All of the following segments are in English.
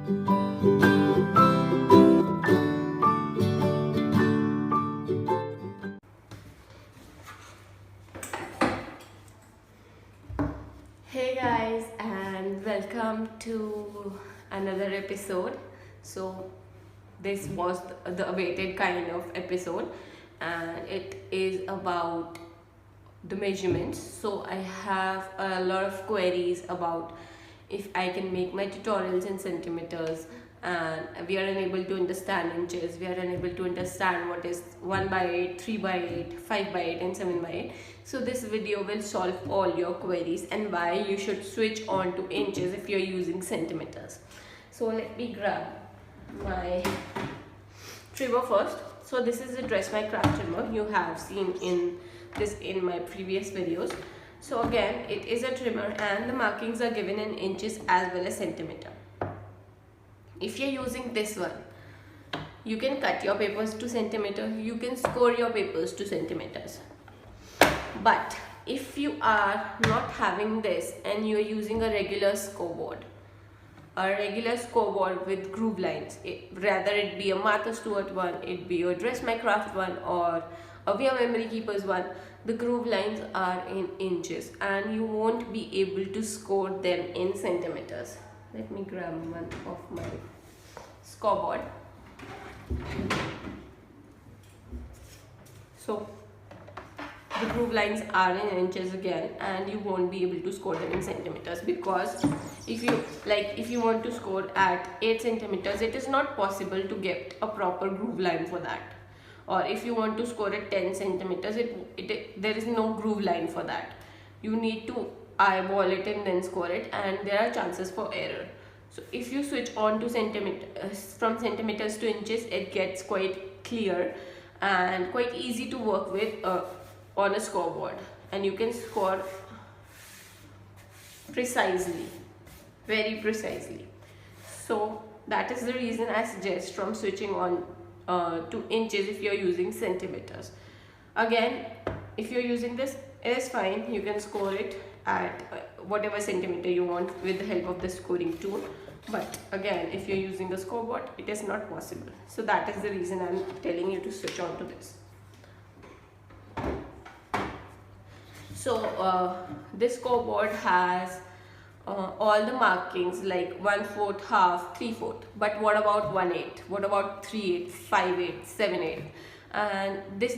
Hey guys, and welcome to another episode. So this was the awaited kind of episode, and it is about the measurements. So I have a lot of queries about if I can make my tutorials in centimeters, and we are unable to understand inches, we are unable to understand what is 1 by 8, 3 by 8, 5 by 8 and 7 by 8. So this video will solve all your queries and why you should switch on to inches if you're using centimeters. So let me grab my trimmer first. So this is a Dress My Craft trimmer. You have seen in my previous videos. So again, it is a trimmer and the markings are given in inches as well as centimeter. If you're using this one, you can cut your papers to centimeter, you can score your papers to centimeters. But if you are not having this and you're using a regular scoreboard with groove lines, rather it be a Martha Stewart one, it be a Dress My Craft one, or a We Are Memory Keepers one, the groove lines are in inches and you won't be able to score them in centimeters. Let me grab one of my scoreboard. So the groove lines are in inches again, and you won't be able to score them in centimeters, because if you want to score at 8 centimeters, it is not possible to get a proper groove line for that. Or if you want to score at 10 centimeters, there is no groove line for that. You need to eyeball it and then score it, and there are chances for error. So if you switch on to from centimeters to inches, it gets quite clear and quite easy to work with on a scoreboard, and you can score precisely, very precisely. So that is the reason I suggest from switching on to inches if you're using centimeters. Again, if you're using this, it is fine. You can score it at whatever centimeter you want with the help of the scoring tool. But again, if you're using the scoreboard, it is not possible. So that is the reason I'm telling you to switch on to this. So this scoreboard has all the markings like 1/4, half, 3/4. But what about 1/8? What about 3/8, 5/8, 7/8? And this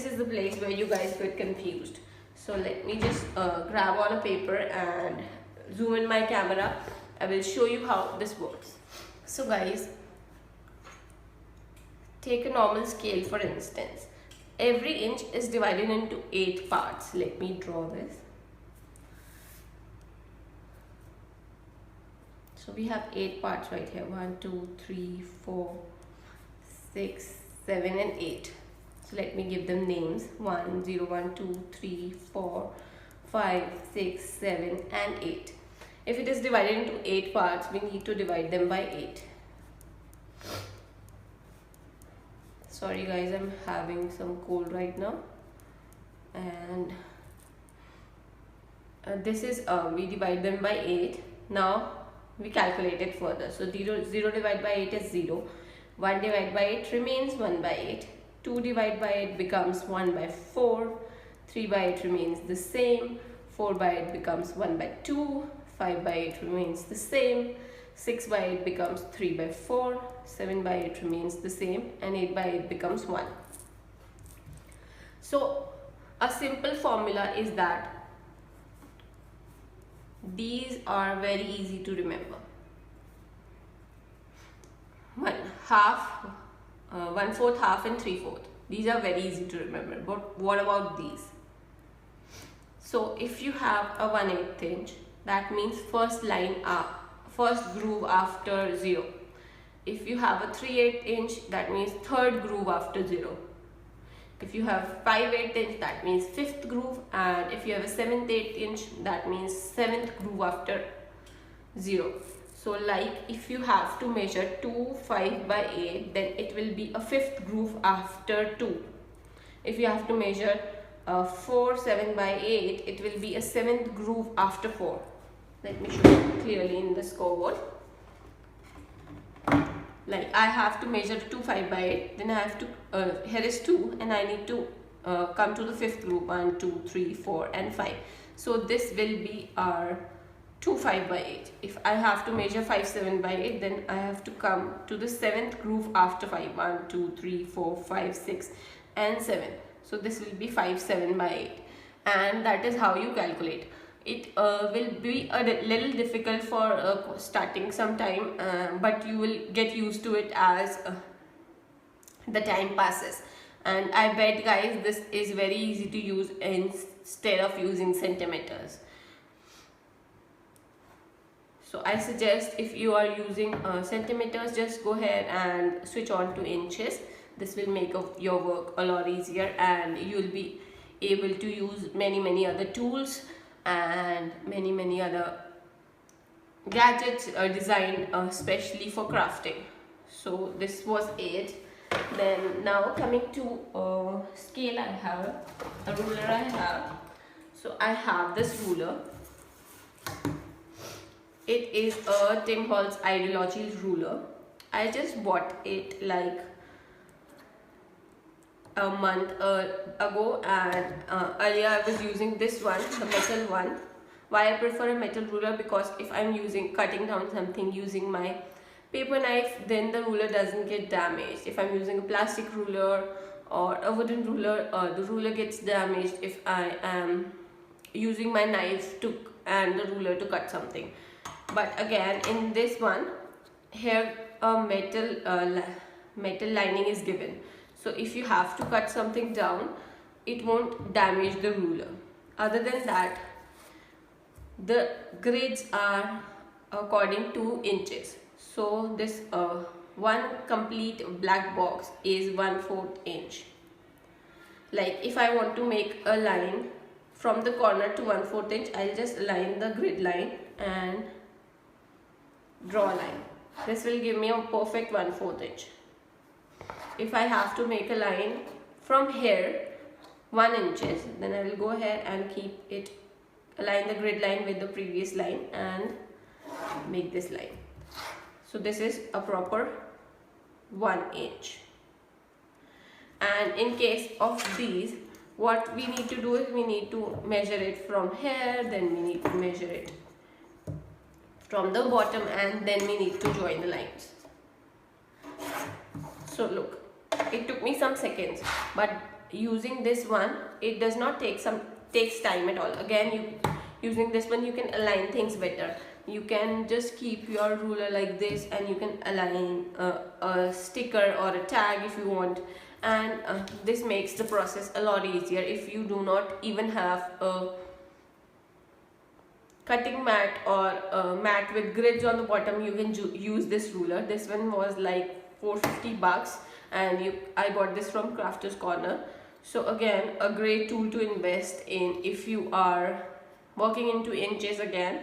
is the place where you guys get confused. So let me just grab on a paper and zoom in my camera. I will show you how this works. So guys, take a normal scale for instance. Every inch is divided into 8 parts. Let me draw this. So we have 8 parts right here. 1, 2, 3, 4, 6, 7 and 8. So let me give them names. 1, 0, 1, 2, 3, 4, 5, 6, 7 and 8. If it is divided into 8 parts, we need to divide them by 8. Sorry guys, I'm having some cold right now. And this is, we divide them by 8. Now we calculate it further. So 0 divided by 8 is 0. 1 divided by 8 remains 1 by 8. 2 divided by 8 becomes 1 by 4. 3 by 8 remains the same. 4 by 8 becomes 1 by 2. 5 by 8 remains the same. 6 by 8 becomes 3 by 4. 7 by 8 remains the same. And 8 by 8 becomes 1. So a simple formula is that these are very easy to remember. 1/4, half and 3/4. These are very easy to remember. But what about these? So if you have a 1/8 inch, that means first groove after 0. If you have a 3/8 inch, that means third groove after 0. If you have 5/8 inch, that means 5th groove, and if you have a 7/8 inch, that means 7th groove after 0. So like if you have to measure 2 5 by 8, then it will be a 5th groove after 2. If you have to measure 4 7 by 8, it will be a 7th groove after 4. Let me show you clearly in the scoreboard. like I have to measure 2 5 by 8, then I have to here is 2 and I need to come to the fifth group, 1 2 3 4 and 5. So this will be our 2 5 by 8. If I have to measure 5 7 by 8, then I have to come to the seventh groove after 5, 1 2 3 4 5 6 and 7. So this will be 5 7 by 8, and that is how you calculate. It will be a little difficult for starting sometime, but you will get used to it as the time passes. And I bet guys this is very easy to use instead of using centimeters. So I suggest if you are using centimeters, just go ahead and switch on to inches. This will make your work a lot easier, and you will be able to use many other tools and many other gadgets designed especially for crafting. So this was it. Then now coming to scale, I have a ruler. So I have this ruler. It is a Tim Holtz Ideology ruler. I just bought it like a month ago, and earlier I was using this one, the metal one. Why I prefer a metal ruler? Because if I'm cutting down something using my paper knife, then the ruler doesn't get damaged. If I'm using a plastic ruler or a wooden ruler, the ruler gets damaged if I am using my knife and the ruler to cut something. But again, in this one, here a metal lining is given. So if you have to cut something down, it won't damage the ruler. Other than that, the grids are according to inches. So this one complete black box is 1/4 inch. Like if I want to make a line from the corner to 1/4 inch, I'll just align the grid line and draw a line. This will give me a perfect 1/4 inch. If I have to make a line from here 1 inches, then I will go ahead and keep it, align the grid line with the previous line and make this line. So this is a proper 1 inch. And in case of these, what we need to do is we need to measure it from here, then we need to measure it from the bottom, and then we need to join the lines. So look, it took me some seconds, but using this one, it does not takes time at all. Again, using this one, you can align things better. You can just keep your ruler like this, and you can align a sticker or a tag if you want, and this makes the process a lot easier. If you do not even have a cutting mat or a mat with grids on the bottom, you can use this ruler. This one was like $450, and I got this from Crafter's Corner. So again, a great tool to invest in if you are working into inches. Again,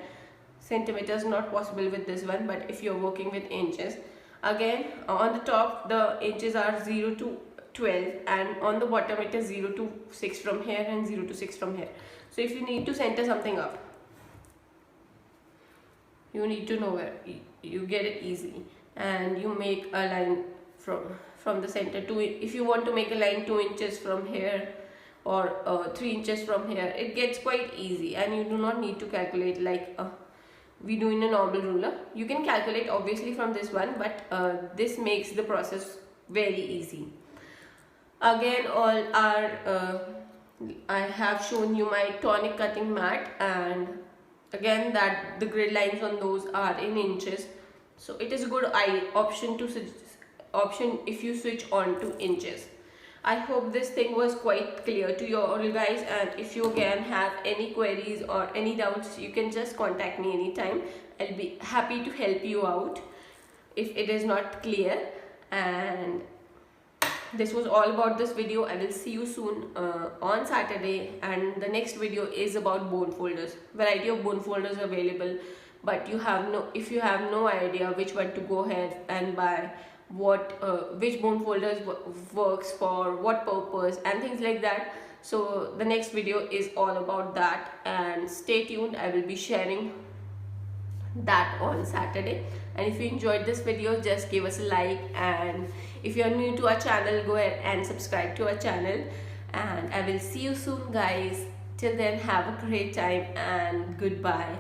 centimeters not possible with this one, but if you're working with inches, again on the top the inches are 0 to 12, and on the bottom it is 0 to 6 from here and 0 to 6 from here. So if you need to center something up, you need to know where you get it easily, and you make a line from the center to, if you want to make a line 2 inches from here or 3 inches from here, it gets quite easy, and you do not need to calculate like we do in a normal ruler. You can calculate obviously from this one, but this makes the process very easy. Again, I have shown you my tonic cutting mat, and again that the grid lines on those are in inches, so it is a good option if you switch on to inches. I hope this thing was quite clear to you all guys, and if you again have any queries or any doubts, you can just contact me anytime. I'll be happy to help you out if it is not clear. And this was all about this video. I will see you soon on Saturday, and the next video is about bone folders. Variety of bone folders available, but if you have no idea which one to go ahead and buy, which bone folders works for what purpose and things like that. So the next video is all about that, and stay tuned. I will be sharing that on Saturday. And if you enjoyed this video, just give us a like, and if you are new to our channel, go ahead and subscribe to our channel. And I will see you soon, guys. Till then, have a great time and goodbye.